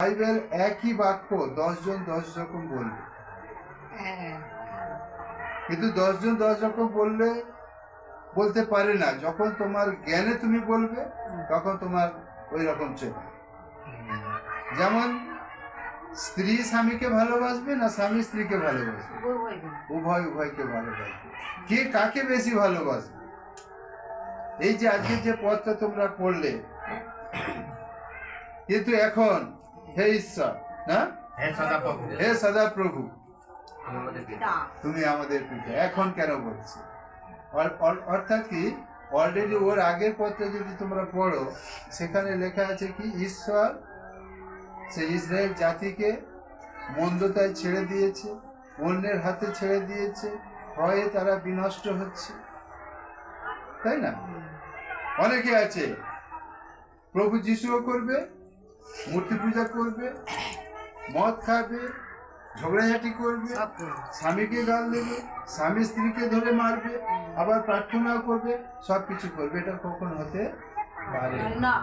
Bible একই বাক্য 10 জন 10 রকম বলবে, কিন্তু 10 জন 10 রকম বলতে পারে না। যখন তোমার জ্ঞানে তুমি বলবে তখন তোমার ওই রকম চলবে। যেমন স্ত্রী স্বামীকে ভালোবাসবে না স্বামী স্ত্রীকে ভালোবাসবে? উভয়কে ভালোবাসবে। কে কাকে বেশি ভালোবাসবে? এই যে আজকে যে পথটা তোমরা পড়লে, কিন্তু এখন হে ঈশ্বর, না হে সদাপ্রভু, তুমি আমাদের পিতা, এখন কেন বলছে? অর্থাৎ কি, অলরেডি ওর আগের পত্রে যদি তোমরা পড়ো, সেখানে লেখা আছে কি, ঈশ্বর সে ইসরায়েল জাতিকে মন্দতায় ছেড়ে দিয়েছে, অন্যের হাতে ছেড়ে দিয়েছে, ভয়ে তারা বিনষ্ট হচ্ছে, তাই না? অনেকে আছে প্রভু যিশুও করবে, মূর্তি পূজা করবে, মদ খাবে, ঝগড়াঝাটি করবে, স্বামীকে গাল দেবে, স্বামী স্ত্রীকে ধরে মারবে, আবার প্রার্থনাও করবে, সবকিছু করবে। এটা কখন হতে পারে না।